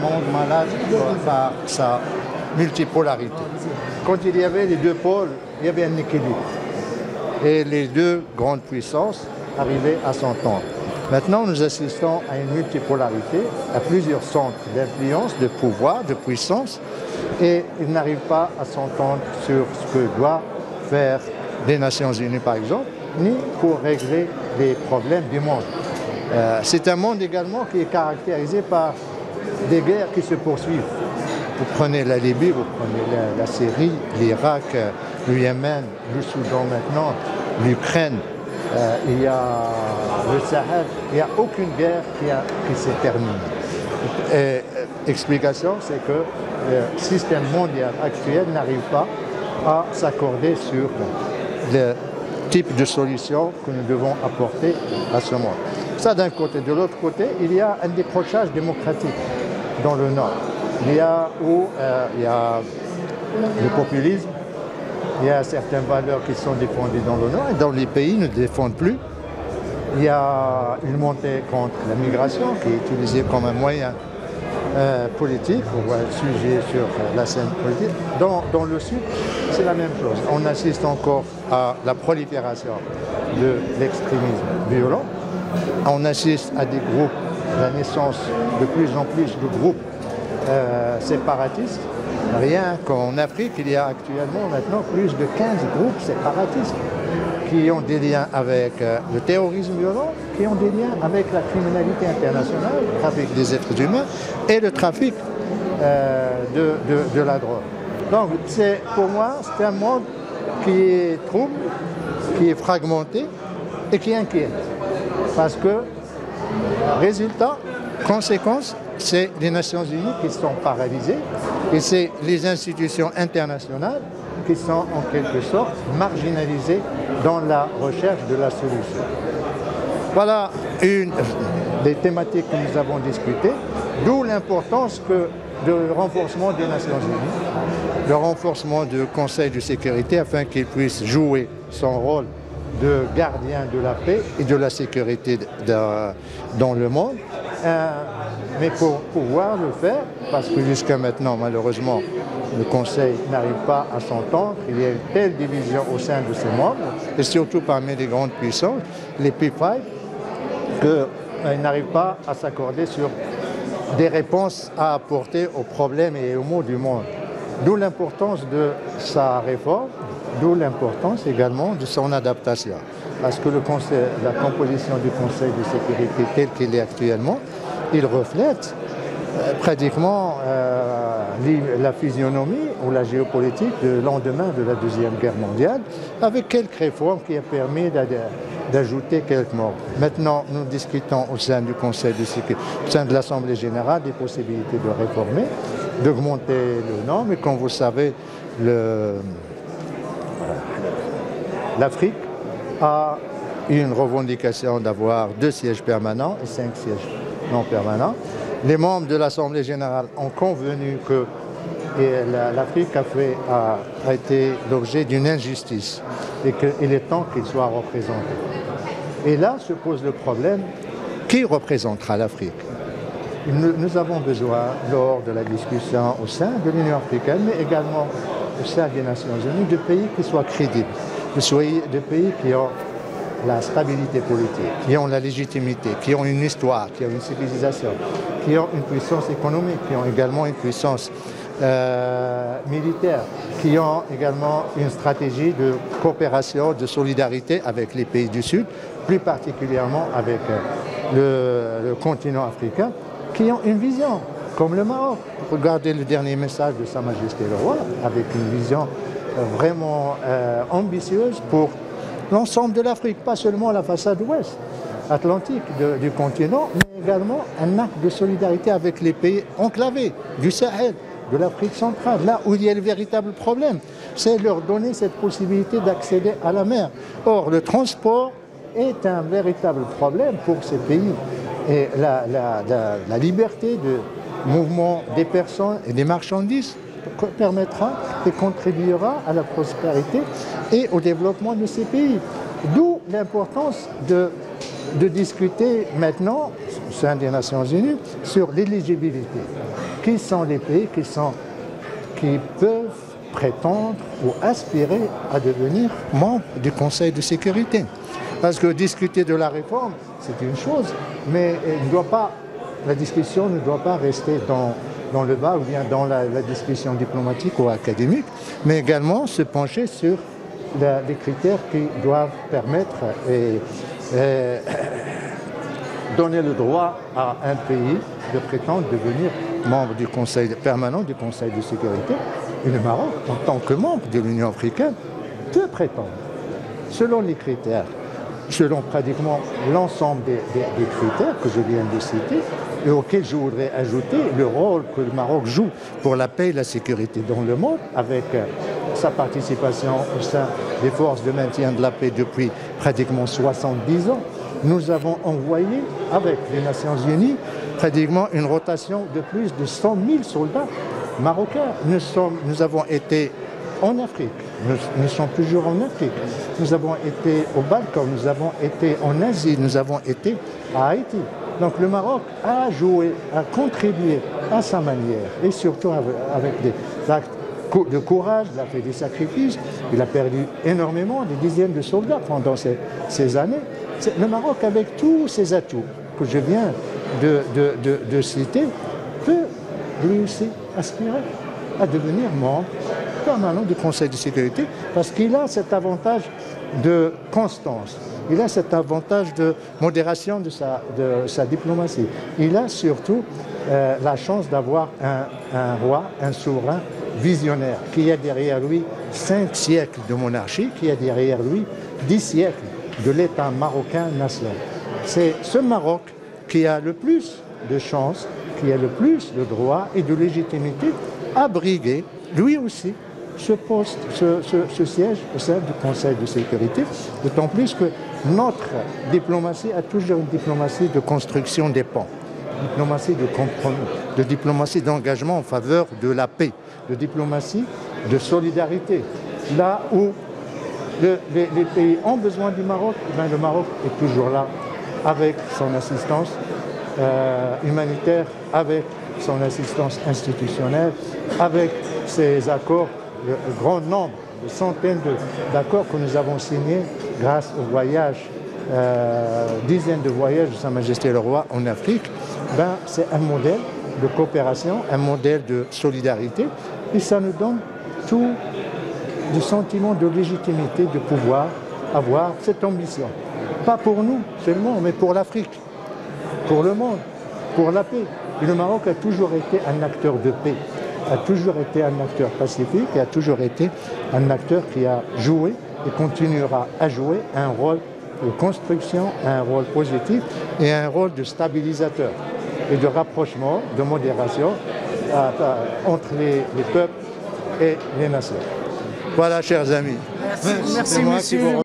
monde malade par sa multipolarité. Quand il y avait les deux pôles, il y avait un équilibre. Et les deux grandes puissances arrivaient à s'entendre. Maintenant, nous assistons à une multipolarité, à plusieurs centres d'influence, de pouvoir, de puissance, et ils n'arrivent pas à s'entendre sur ce que doit faire les Nations Unies, par exemple, ni pour régler les problèmes du monde. C'est un monde également qui est caractérisé par des guerres qui se poursuivent. Vous prenez la Libye, vous prenez la Syrie, l'Irak, le Yémen, le Soudan maintenant, l'Ukraine, il y a le Sahel, il n'y a aucune guerre qui s'est terminée. Explication, c'est que le système mondial actuel n'arrive pas à s'accorder sur le type de solution que nous devons apporter à ce monde. Ça d'un côté. De l'autre côté, il y a un décrochage démocratique dans le Nord. Il y a le populisme, il y a certaines valeurs qui sont défendues dans le Nord et dans les pays ne défendent plus. Il y a une montée contre la migration qui est utilisée comme un moyen politique ou un sujet sur la scène politique. Dans le Sud, c'est la même chose. On assiste encore à la prolifération de l'extrémisme violent. On assiste à des groupes, la naissance de plus en plus de groupes séparatistes. Rien qu'en Afrique, il y a actuellement maintenant plus de 15 groupes séparatistes qui ont des liens avec le terrorisme violent, qui ont des liens avec la criminalité internationale, le trafic des êtres humains et le trafic de la drogue. Donc pour moi, c'est un monde qui est trouble, qui est fragmenté et qui inquiète. Parce que, résultat, conséquence, c'est les Nations Unies qui sont paralysées et c'est les institutions internationales qui sont en quelque sorte marginalisées dans la recherche de la solution. Voilà une des thématiques que nous avons discutées, d'où l'importance du renforcement des Nations Unies, le renforcement du Conseil de sécurité afin qu'il puisse jouer son rôle de gardien de la paix et de la sécurité dans le monde. Mais pour pouvoir le faire, parce que jusqu'à maintenant, malheureusement, le Conseil n'arrive pas à s'entendre, il y a une telle division au sein de ses membres, et surtout parmi les grandes puissances, les P5, qu'ils n'arrivent pas à s'accorder sur des réponses à apporter aux problèmes et aux maux du monde. D'où l'importance de sa réforme, d'où l'importance également de son adaptation. Parce que la composition du Conseil de sécurité tel qu'il est actuellement, il reflète pratiquement la physionomie ou la géopolitique du lendemain de la Deuxième Guerre mondiale, avec quelques réformes qui ont permis d'ajouter quelques morts. Maintenant, nous discutons au sein du Conseil de sécurité, au sein de l'Assemblée générale, des possibilités de réformer, d'augmenter le nombre. Et comme vous savez, l'Afrique a une revendication d'avoir 2 sièges permanents et 5 sièges non permanents. Les membres de l'Assemblée générale ont convenu que l'Afrique a été l'objet d'une injustice et qu'il est temps qu'il soit représenté. Et là se pose le problème, qui représentera l'Afrique? Nous avons besoin, lors de la discussion au sein de l'Union africaine, mais également au sein des Nations Unies, de pays qui soient crédibles, de pays qui ont la stabilité politique, qui ont la légitimité, qui ont une histoire, qui ont une civilisation, qui ont une puissance économique, qui ont également une puissance militaire, qui ont également une stratégie de coopération, de solidarité avec les pays du Sud, plus particulièrement avec le continent africain, qui ont une vision, comme le Maroc. Regardez le dernier message de Sa Majesté le Roi, avec une vision vraiment ambitieuse pour l'ensemble de l'Afrique, pas seulement la façade ouest atlantique du continent, mais également un acte de solidarité avec les pays enclavés du Sahel, de l'Afrique centrale, là où il y a le véritable problème. C'est leur donner cette possibilité d'accéder à la mer. Or, le transport est un véritable problème pour ces pays. Et la liberté de mouvement des personnes et des marchandises permettra et contribuera à la prospérité et au développement de ces pays. D'où l'importance de discuter maintenant, au sein des Nations Unies, sur l'éligibilité. qui sont les pays qui peuvent prétendre ou aspirer à devenir membres du Conseil de sécurité. Parce que discuter de la réforme, c'est une chose, mais la discussion ne doit pas rester dans le bas ou bien dans la discussion diplomatique ou académique, mais également se pencher sur les critères qui doivent permettre et donner le droit à un pays de prétendre devenir membre du Conseil permanent du Conseil de sécurité. Et le Maroc, en tant que membre de l'Union africaine, peut prétendre, selon les critères, selon pratiquement l'ensemble des critères que je viens de citer, et auxquels je voudrais ajouter le rôle que le Maroc joue pour la paix et la sécurité dans le monde, avec sa participation au sein des forces de maintien de la paix depuis pratiquement 70 ans. Nous avons envoyé, avec les Nations Unies, pratiquement une rotation de plus de 100 000 soldats marocains. Nous avons été en Afrique, nous sommes toujours en Afrique. Nous avons été au Balkan, nous avons été en Asie, nous avons été à Haïti. Donc le Maroc a joué, a contribué à sa manière, et surtout avec des actes de courage, il a fait des sacrifices, il a perdu énormément, des dizaines de soldats pendant ces années. Le Maroc, avec tous ses atouts que je viens de citer, peut lui aussi aspirer à devenir membre permanent du Conseil de sécurité, parce qu'il a cet avantage de constance, il a cet avantage de modération de sa diplomatie. Il a surtout la chance d'avoir un roi, un souverain visionnaire, qui a derrière lui 5 siècles de monarchie, qui a derrière lui 10 siècles de l'État marocain nation. C'est ce Maroc qui a le plus de chances, qui a le plus de droits et de légitimité à briguer, lui aussi, ce siège au sein du Conseil de sécurité, d'autant plus que notre diplomatie a toujours une diplomatie de construction des ponts, diplomatie de compromis, de diplomatie d'engagement en faveur de la paix, de diplomatie de solidarité. Là où les pays ont besoin du Maroc, ben le Maroc est toujours là avec son assistance humanitaire, avec son assistance institutionnelle, avec ses accords, le grand nombre, de centaines d'accords que nous avons signés grâce au voyage, dizaines de voyages de Sa Majesté le Roi en Afrique. Ben, c'est un modèle de coopération, un modèle de solidarité, et ça nous donne tout du sentiment de légitimité de pouvoir avoir cette ambition. Pas pour nous seulement, mais pour l'Afrique, pour le monde, pour la paix. Et le Maroc a toujours été un acteur de paix, a toujours été un acteur pacifique et a toujours été un acteur qui a joué et continuera à jouer un rôle de construction, un rôle positif et un rôle de stabilisateur et de rapprochement, de modération entre les peuples et les nations. Voilà, chers amis. Merci monsieur.